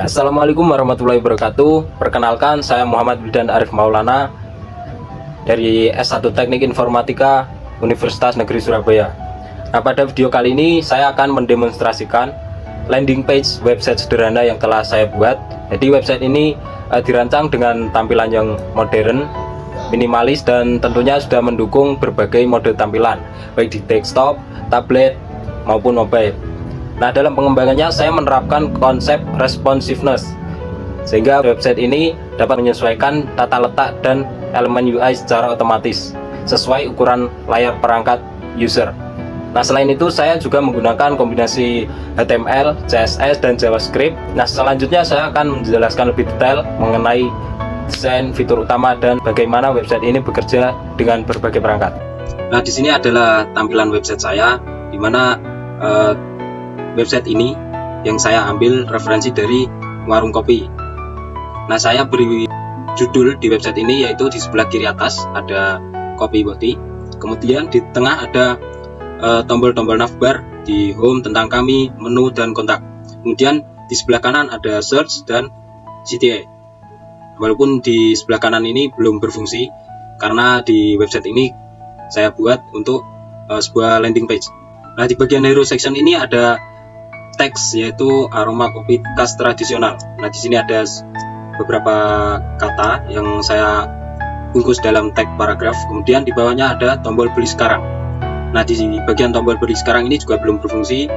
Assalamualaikum warahmatullahi wabarakatuh. Perkenalkan, saya Muhammad Wildan Arif Maulana dari S1 Teknik Informatika Universitas Negeri Surabaya. Nah, pada video kali ini saya akan mendemonstrasikan landing page website sederhana yang telah saya buat. Jadi website ini dirancang dengan tampilan yang modern, minimalis, dan tentunya sudah mendukung berbagai mode tampilan, baik di desktop, tablet, maupun mobile. Nah, dalam pengembangannya saya menerapkan konsep responsiveness, sehingga website ini dapat menyesuaikan tata letak dan elemen UI secara otomatis sesuai ukuran layar perangkat user. Nah, selain itu saya juga menggunakan kombinasi HTML, CSS, dan JavaScript. Nah, selanjutnya saya akan menjelaskan lebih detail mengenai desain, fitur utama, dan bagaimana website ini bekerja dengan berbagai perangkat. Nah, di sini adalah tampilan website saya, di mana website ini yang saya ambil referensi dari Warung Kopi. Nah, saya beri judul di website ini yaitu di sebelah kiri atas ada Kopi Boti, kemudian di tengah ada tombol-tombol navbar, di home, tentang kami, menu, dan kontak. Kemudian di sebelah kanan ada search dan CTA. Walaupun di sebelah kanan ini belum berfungsi karena di website ini saya buat untuk sebuah landing page. Nah, di bagian hero section ini ada teks, yaitu aroma kopi khas tradisional. Nah, di sini ada beberapa kata yang saya bungkus dalam tag paragraf. Kemudian di bawahnya ada tombol beli sekarang. Nah, di bagian tombol beli sekarang ini juga belum berfungsi.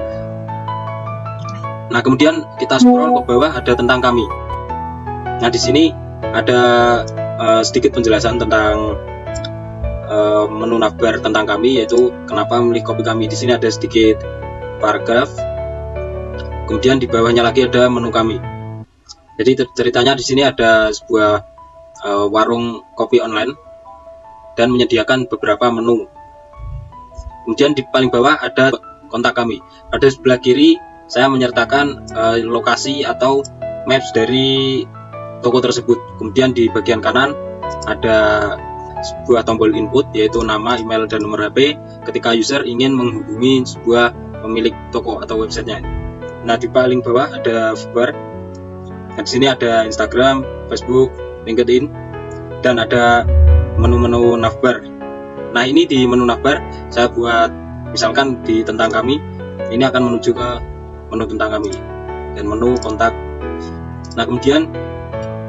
Nah, kemudian kita scroll ke bawah, ada tentang kami. Nah, di sini ada sedikit penjelasan tentang menu navbar tentang kami, yaitu kenapa memilih kopi kami. Di sini ada sedikit paragraf. Kemudian di bawahnya lagi ada menu kami. Jadi ceritanya di sini ada sebuah warung kopi online dan menyediakan beberapa menu. Kemudian di paling bawah ada kontak kami. Pada sebelah kiri saya menyertakan lokasi atau maps dari toko tersebut. Kemudian di bagian kanan ada sebuah tombol input, yaitu nama, email, dan nomor HP ketika user ingin menghubungi sebuah pemilik toko atau websitenya. Nah, di paling bawah ada Viber. Nah, di sini ada Instagram, Facebook, LinkedIn, dan ada menu-menu navbar. Nah, ini di menu navbar saya buat, misalkan di tentang kami, ini akan menuju ke menu tentang kami dan menu kontak. Nah, kemudian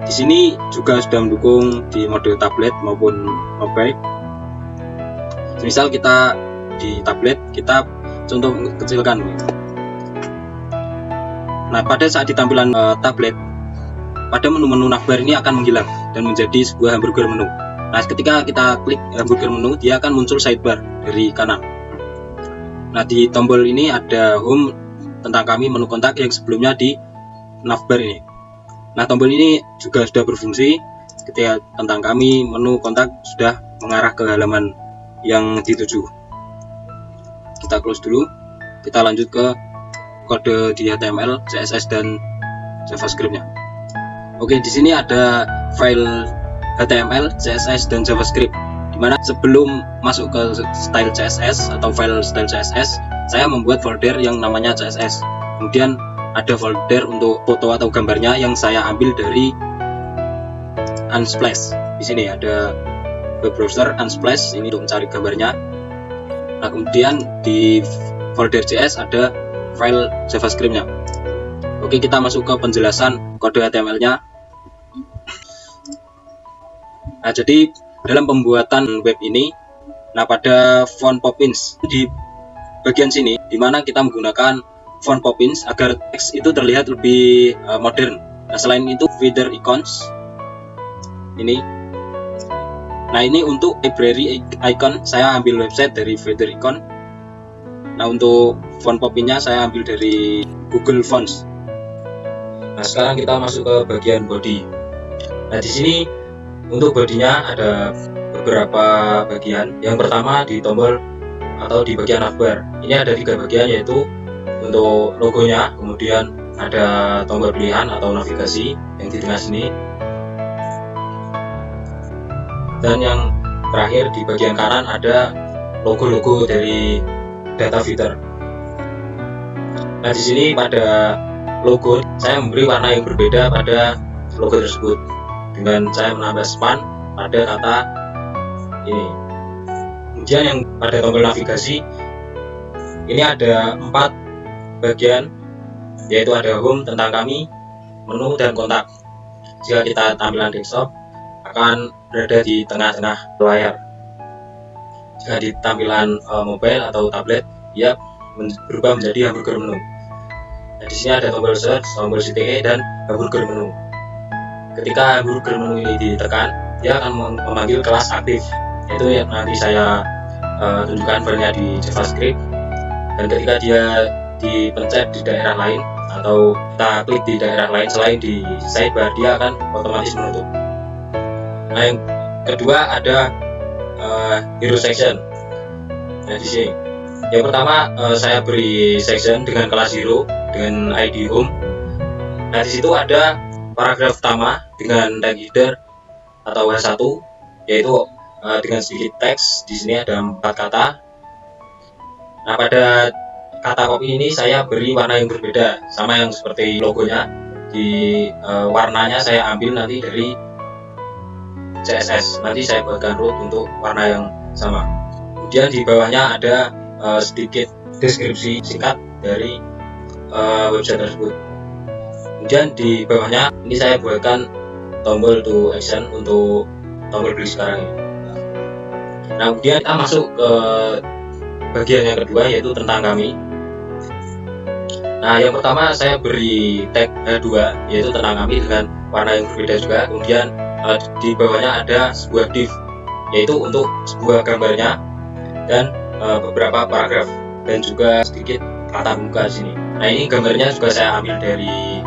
di sini juga sudah mendukung di mode tablet maupun mobile. Misal kita di tablet, kita contoh kecilkan. Nah, pada saat di tampilan tablet, pada menu-menu navbar ini akan menghilang dan menjadi sebuah hamburger menu. Nah, ketika kita klik hamburger menu, dia akan muncul sidebar dari kanan. Nah, di tombol ini ada home, tentang kami, menu kontak yang sebelumnya di navbar ini. Nah, tombol ini juga sudah berfungsi ketika tentang kami, menu kontak sudah mengarah ke halaman yang dituju. Kita close dulu, kita lanjut ke kode di HTML, CSS, dan JavaScript-nya. Oke, di sini ada file HTML, CSS, dan JavaScript. Dimana sebelum masuk ke style CSS atau file style CSS, saya membuat folder yang namanya CSS. Kemudian ada folder untuk foto atau gambarnya yang saya ambil dari Unsplash. Di sini ada web browser Unsplash ini untuk mencari gambarnya. Nah, kemudian di folder CS ada file JavaScript-nya. Oke, kita masuk ke penjelasan kode HTML-nya. Nah, jadi dalam pembuatan web ini, nah pada font Poppins di bagian sini, di mana kita menggunakan font Poppins agar teks itu terlihat lebih modern. Nah, selain itu feather icons ini. Nah, ini untuk library icon saya ambil website dari feather icon. Nah, untuk font Poppins-nya saya ambil dari Google Fonts. Nah, sekarang kita masuk ke bagian body. Nah, di sini untuk bodinya ada beberapa bagian. Yang pertama di tombol atau di bagian navbar. Ini ada 3 bagian, yaitu untuk logonya, kemudian ada tombol pilihan atau navigasi yang di tengah sini, dan yang terakhir di bagian kanan ada logo-logo dari data feeder. Nah, di sini pada logo, saya memberi warna yang berbeda pada logo tersebut dengan saya menambah span pada kata ini. Kemudian yang pada tombol navigasi ini ada 4 bagian, yaitu ada home, tentang kami, menu, dan kontak. Jika kita tampilan desktop akan berada di tengah-tengah layar. Jika di tampilan mobile atau tablet, ia berubah menjadi hamburger menu. Nah, di sini ada tombol search, tombol CTE, dan hamburger menu. Ketika hamburger menu ini ditekan, dia akan memanggil kelas aktif, yaitu yang nanti saya tunjukkan filenya di JavaScript. Dan ketika dia dipencet di daerah lain atau kita klik di daerah lain selain di sidebar, dia akan otomatis menutup. Nah, yang kedua ada hero section. Nah, di sini yang pertama saya beri section dengan kelas hero dengan ID home. Nah, di situ ada paragraf utama dengan tag header atau H1, yaitu dengan sedikit teks. Di sini ada 4 kata. Nah, pada kata copy ini saya beri warna yang berbeda, sama yang seperti logonya. Di warnanya saya ambil nanti dari CSS, nanti saya buatkan root untuk warna yang sama. Kemudian di bawahnya ada sedikit deskripsi singkat dari website tersebut. Kemudian di bawahnya ini saya buatkan tombol to action untuk tombol beli sekarang ini. Nah, kemudian kita masuk ke bagian yang kedua, yaitu tentang kami. Nah, yang pertama saya beri tag H2, yaitu tentang kami, dengan warna yang berbeda juga. Kemudian di bawahnya ada sebuah div, yaitu untuk sebuah gambarnya dan beberapa paragraf dan juga sedikit kata buka di sini. Nah, ini gambarnya juga saya ambil dari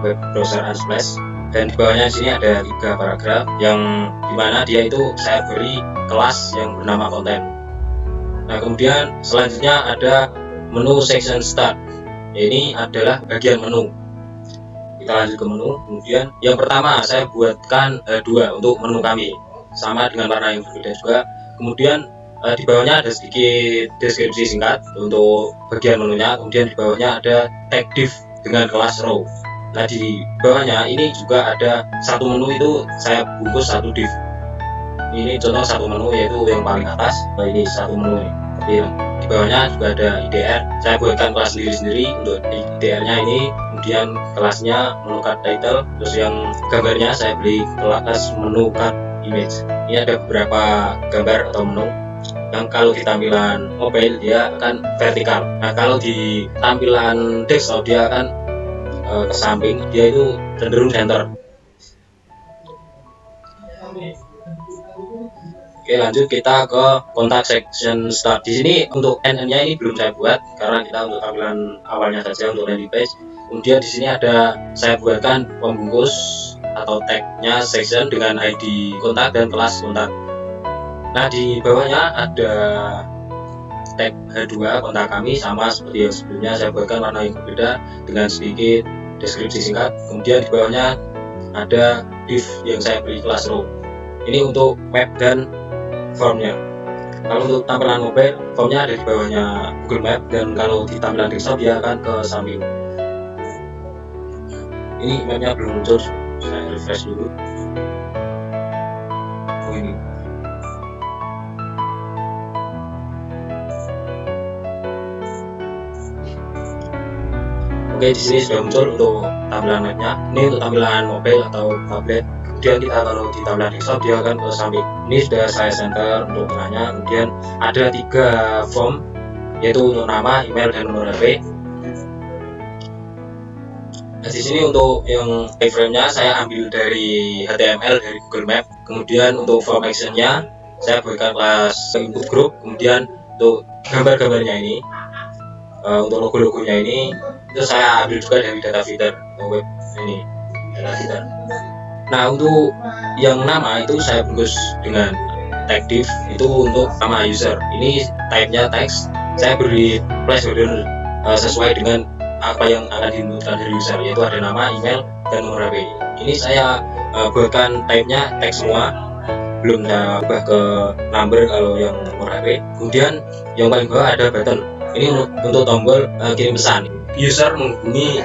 web browser Unsplash, dan di bawahnya di sini ada 3 paragraf yang dimana dia itu saya beri kelas yang bernama konten. Nah, kemudian selanjutnya ada menu section start. Ini adalah bagian menu. Kita lanjut ke menu. Kemudian yang pertama saya buatkan H2 untuk menu kami, sama dengan warna yang berbeda juga. Kemudian di bawahnya ada sedikit deskripsi singkat untuk bagian menunya. Kemudian di bawahnya ada tag div dengan kelas row. Nah, di bawahnya ini juga ada satu menu, itu saya bungkus satu div. Ini contoh satu menu, yaitu yang paling atas. Nah, ini satu menu. Tapi di bawahnya juga ada IDR. Saya buatkan kelas sendiri-sendiri untuk IDR-nya ini. Kemudian kelasnya menu card title. Terus yang gambarnya saya beli kelas menu card image. Ini ada beberapa gambar atau menu yang kalau di tampilan mobile dia akan vertikal. Nah, kalau di tampilan desktop dia akan ke samping, dia itu cenderung center. Oke, lanjut kita ke kontak section start. Di sini untuk NN-nya ini belum saya buat karena kita untuk tampilan awalnya saja untuk landing page. Kemudian di sini ada saya buatkan pembungkus atau tag-nya section dengan ID kontak dan kelas kontak. Nah, di bawahnya ada tag H2 kontak kami, sama seperti yang sebelumnya saya buatkan warna yang berbeda dengan sedikit deskripsi singkat. Kemudian di bawahnya ada div yang saya beri kelas row. Ini untuk web dan formnya. Kalau untuk tampilan mobile, formnya ada di bawahnya Google Map, dan kalau di tampilan desktop dia akan ke samping. Ini mapnya belum muncul, saya refresh dulu. Oh, ini. Oke, di sini sudah muncul untuk tampilan mapnya. Ini untuk tampilan mobile atau tablet. Kemudian kita kalau di tampilan desktop dia akan ke samping. Ini sudah saya center untuk tengahnya. Kemudian ada 3 form, yaitu untuk nama, email, dan nomor HP. Nah, di sini untuk yang iframe-nya saya ambil dari HTML dari Google Map. Kemudian untuk form action-nya saya buatkan kelas input group. Kemudian untuk gambar-gambarnya ini, untuk logo-logonya ini, itu saya ambil juga dari data feeder web ini, data feeder. Nah, untuk yang nama itu saya bungkus dengan tag div, itu untuk nama user. Ini type-nya text, saya beri placeholder sesuai dengan apa yang akan diinputkan dari user, yaitu ada nama, email, dan nomor HP. Ini saya buatkan type-nya text semua, belum saya ubah ke number kalau yang nomor HP. Kemudian yang paling bawah ada button. Ini untuk tombol kirim pesan. User menghubungi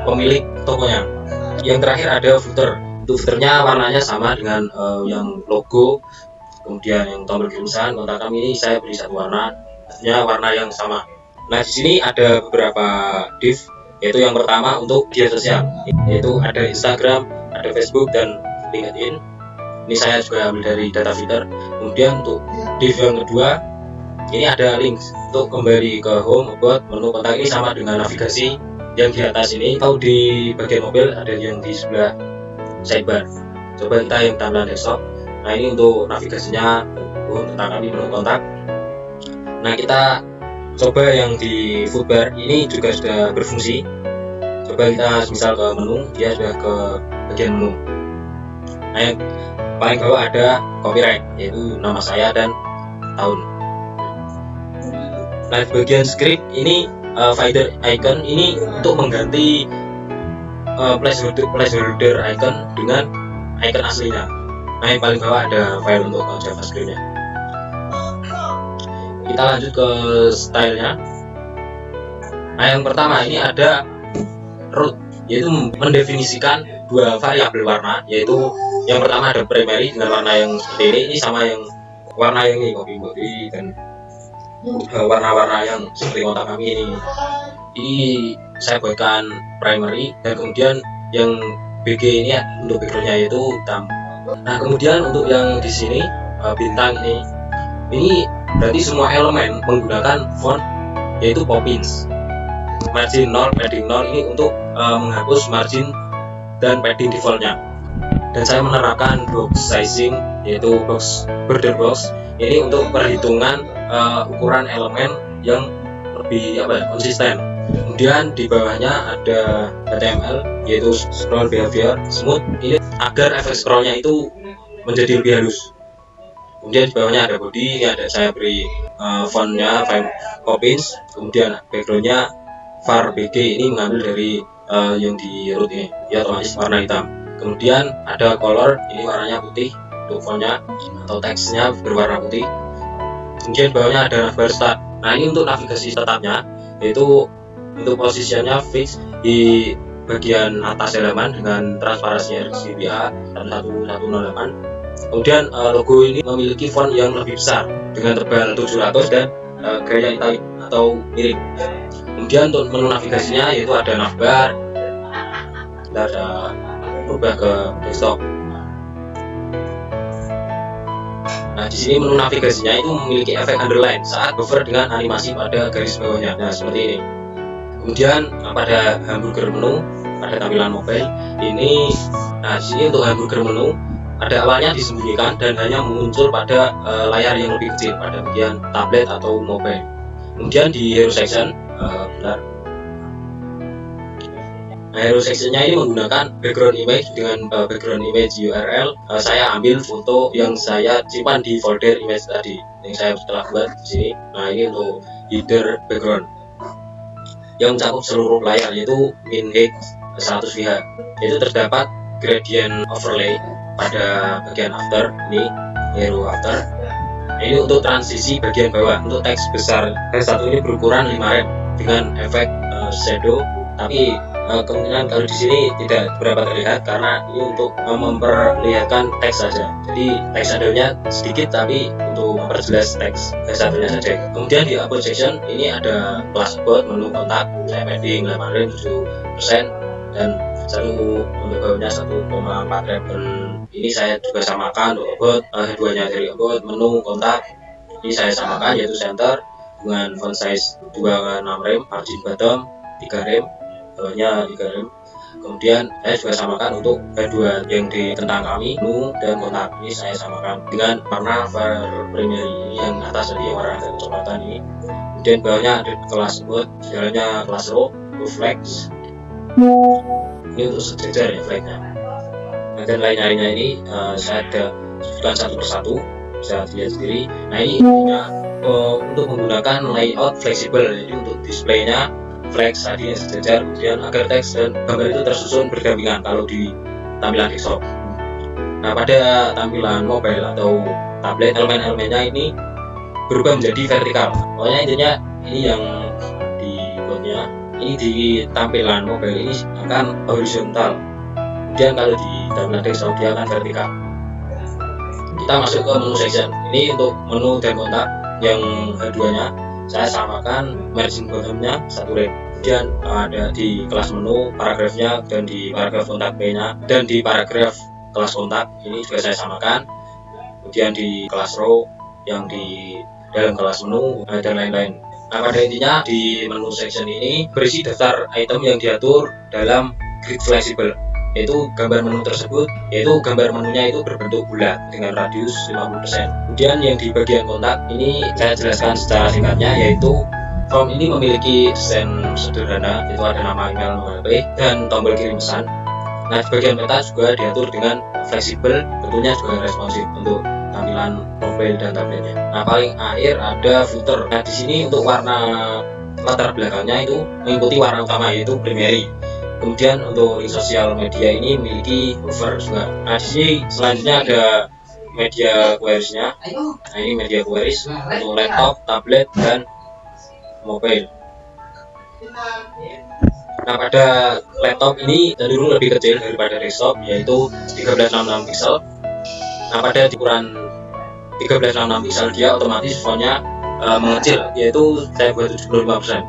pemilik tokonya. Yang terakhir ada footer. Untuk footernya warnanya sama dengan yang logo, kemudian yang tombol kirimsan kontak kami ini saya beri satu warna, artinya warna yang sama. Nah, di sini ada beberapa div, yaitu yang pertama untuk media sosial, yaitu ada Instagram, ada Facebook dan LinkedIn. Ini saya juga ambil dari data filter. Kemudian untuk div yang kedua, ini ada links untuk kembali ke home, about, menu kontak. Ini sama dengan navigasi yang di atas ini. Kalau di bagian mobil ada yang di sebelah sidebar. Coba kita yang tampilan desktop. Nah, ini untuk navigasinya, tentang kami, menu kontak. Nah, kita coba yang di foodbar, ini juga sudah berfungsi. Coba kita misal ke menu, dia sudah ke bagian menu. Nah, yang paling bawah ada copyright, yaitu nama saya dan tahun. Nah, di bagian script ini fader icon ini untuk mengganti placeholder icon dengan icon aslinya. Nah, yang paling bawah ada file untuk JavaScript-nya. Kita lanjut ke stylenya. Nah, yang pertama ini ada root, yaitu mendefinisikan dua variabel warna, yaitu yang pertama ada primary dengan warna yang seperti ini sama yang warna yang ini kopi dan warna-warna yang seperti kontak kami ini. Ini saya buatkan primary, dan kemudian yang BG ini untuk backgroundnya yaitu hitam. Nah, kemudian untuk yang di sini bintang ini berarti semua elemen menggunakan font yaitu Poppins. Margin 0, padding 0 ini untuk menghapus margin dan padding defaultnya. Dan saya menerapkan box sizing, yaitu border box ini untuk perhitungan ukuran elemen yang lebih konsisten. Kemudian di bawahnya ada HTML, yaitu scroll behavior smooth, ini agar efek scrollnya itu menjadi lebih halus. Kemudian di bawahnya ada body, ini ada saya beri fontnya Poppins. Kemudian backgroundnya var BG, ini mengambil dari yang di root ini, ya otomatis warna hitam. Kemudian ada color, ini warnanya putih untuk fontnya atau teksnya berwarna putih. Kemudian di bawahnya ada navbar start. Nah, ini untuk navigasi startupnya, yaitu untuk posisinya fix di bagian atas halaman dengan transparansi RGBA 1108. Kemudian logo ini memiliki font yang lebih besar dengan tebal 700 dan gaya italic atau miring. Kemudian untuk menu navigasinya yaitu ada navbar, kita ada berubah ke desktop. Nah, di sini menu navigasinya itu memiliki efek underline saat buffer dengan animasi pada garis bawahnya. Nah, seperti ini. Kemudian pada hamburger menu, pada tampilan mobile ini. Nah, di sini untuk hamburger menu ada awalnya disembunyikan dan hanya muncul pada layar yang lebih kecil pada bagian tablet atau mobile. Kemudian di hero section, Nah, hero sectionnya ini menggunakan background image dengan background image URL. Saya ambil foto yang saya simpan di folder image tadi yang saya telah buat di sini. Nah, ini untuk header background yang mencakup seluruh layar, yaitu min height 100 VH. Itu terdapat gradient overlay pada bagian after, ini hero after. Ini untuk transisi bagian bawah. Untuk teks besar S1 ini berukuran 5 rem dengan efek shadow, tapi kemungkinan kalau di sini tidak berapa terlihat karena ini untuk memperlihatkan teks saja. Jadi teks shadownya sedikit, tapi untuk memperjelas teks S1-nya saja. Kemudian di about section ini ada plus about, menu kontak, saya padding 87% dan untuk bawahnya 1,4 rem. Ini saya juga samakan untuk about, keduanya dari about, menu kontak ini saya samakan yaitu center dengan font size 2,6 rem, margin bottom 3 rem, bawahnya 3 rem. Kemudian saya juga samakan untuk kedua yang di tentang kami, menu dan kontak ini saya samakan dengan warna primary yang atas tadi warna kecoklatan ini. Kemudian bawahnya ada kelas about, segalanya kelas row, flex. Ini untuk sejajar ya flagnya. Dan lain-lainnya ini saya ada sebutkan satu persatu, bisa dilihat sendiri. Nah, ini intinya untuk menggunakan layout fleksibel, jadi untuk displaynya flex tadi sejajar, kemudian agar teks dan gambar itu tersusun berdampingan kalau di tampilan desktop. Nah, pada tampilan mobile atau tablet, elemen-elemennya ini berubah menjadi vertikal. Pokoknya intinya ini yang di code-nya ini di tampilan mobile ini akan horizontal, kemudian kalau di tampilan desktop dia akan vertikal. Kita masuk ke menu section. Ini untuk menu dan kontak yang keduanya saya samakan margin bottomnya satu red. Kemudian ada di kelas menu paragrafnya dan di paragraf kontak nya dan di paragraf kelas kontak ini juga saya samakan. Kemudian di kelas row yang di dalam kelas menu dan lain-lain. Nah, pada intinya di menu section ini berisi daftar item yang diatur dalam grid flexible, yaitu gambar menu tersebut, yaitu gambar menunya itu berbentuk bulat dengan radius 50%. Kemudian yang di bagian kontak ini saya jelaskan secara singkatnya, yaitu form ini memiliki desain sederhana, itu ada nama email, nomor HP, dan tombol kirim pesan. Nah, di bagian peta juga diatur dengan fleksibel, tentunya juga responsif untuk tampilan mobile dan tabletnya. Nah, paling akhir ada footer. Nah, di sini untuk warna latar belakangnya itu mengikuti warna utama, yaitu primary. Kemudian untuk link sosial media ini memiliki hover juga. Nah, di sini selanjutnya ada media queries-nya. Nah, ini media queries untuk laptop, tablet, dan mobile. Nah, pada laptop ini cenderung lebih kecil daripada desktop, yaitu 1366 pixel. Nah, pada ukuran 1366 pixel dia otomatis fontnya mengecil, yaitu saya buat 75%.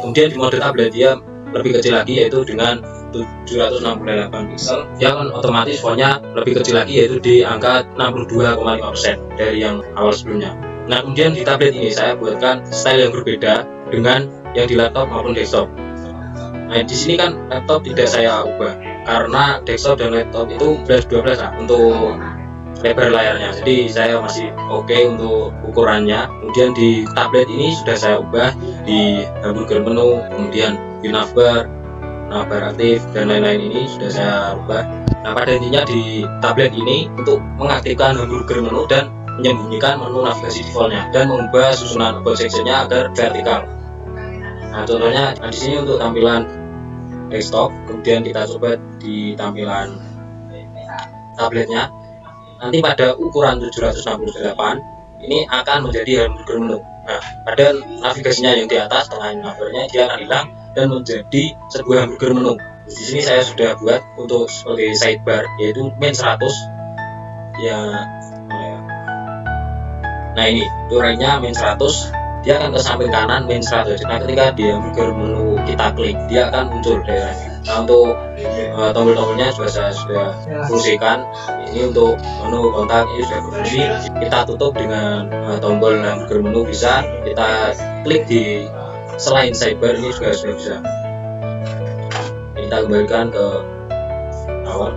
Kemudian di mode tablet dia lebih kecil lagi, yaitu dengan 768 pixel. Dia akan otomatis fontnya lebih kecil lagi, yaitu di angka 62,5% dari yang awal sebelumnya. Nah, kemudian di tablet ini saya buatkan style yang berbeda dengan yang di laptop maupun desktop. Nah, di sini kan laptop tidak saya ubah karena desktop dan laptop itu 11-12 lah untuk lebar layarnya, jadi saya masih oke untuk ukurannya. Kemudian di tablet ini sudah saya ubah di hamburger menu, kemudian di navbar aktif dan lain-lain ini sudah saya ubah. Nah, pada intinya di tablet ini untuk mengaktifkan hamburger menu dan menyembunyikan menu navigasi defaultnya dan mengubah susunan about sectionnya agar vertikal. Nah, contohnya di sini untuk tampilan desktop, kemudian kita coba di tampilan tabletnya. Nanti pada ukuran 768 ini akan menjadi hamburger menu. Nah, pada navigasinya yang di atas tengah navbarnya dia akan hilang dan menjadi sebuah hamburger menu. Di sini saya sudah buat untuk sebagai sidebar, yaitu main 100 ya. Nah, ini turunnya main 100, dia akan ke samping kanan main 100. Nah, ketika di hamburger menu kita klik, dia akan muncul daerahnya. Nah, untuk tombol-tombolnya juga saya sudah fungsikan. Ini untuk menu kontak ini sudah berfungsi. Kita tutup dengan tombol hamburger menu bisa. Kita klik di selain sidebar ini juga sudah bisa. Kita kembalikan ke awal.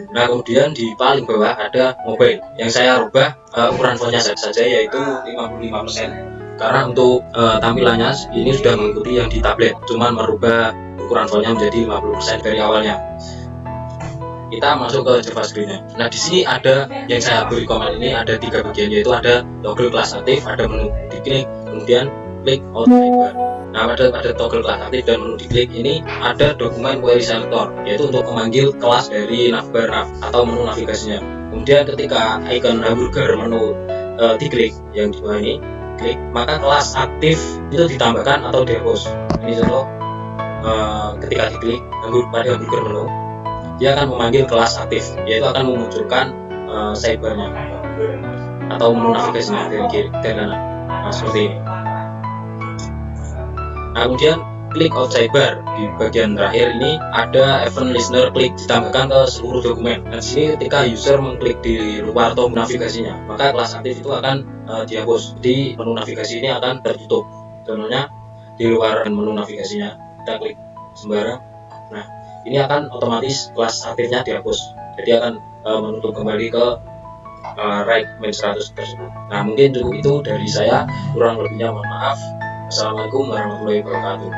Nah, kemudian di paling bawah ada mobile yang saya rubah ukuran fontnya saja, yaitu 55%, karena untuk tampilannya ini sudah mengikuti yang di tablet, cuman merubah ukuran fontnya menjadi 50% dari awalnya. Kita masuk ke JavaScript-nya. Nah, di sini ada yang saya beri komen ini ada 3 bagian, yaitu ada toggle kelas aktif, ada menu diklik, kemudian klik out sidebar. Nah, pada toggle kelas aktif dan menu diklik ini ada dokumen query selector, yaitu untuk memanggil kelas dari navbar atau menu navigasinya. Kemudian ketika icon hamburger menu diklik yang di bawah ini klik, maka kelas aktif itu ditambahkan atau dihapus. Ini contoh ketika diklik pada hamburger menu, dia akan memanggil kelas aktif, yaitu akan memunculkan sidebarnya atau menu navigasinya dari kiri ke kanan. Nah, seperti ini. Nah, kemudian klik out sidebar di bagian terakhir ini ada event listener klik ditambahkan ke seluruh dokumen. Dan sini ketika user mengklik di luar tombol navigasinya, maka kelas aktif itu akan dihapus. Jadi menu navigasi ini akan tertutup. Contohnya di luar menu navigasinya kita klik sembarang. Nah, ini akan otomatis kelas aktifnya dihapus. Jadi akan menutup kembali ke right main 100 tersebut. Nah, mungkin cukup itu dari saya, kurang lebihnya mohon maaf. Assalamualaikum warahmatullahi wabarakatuh.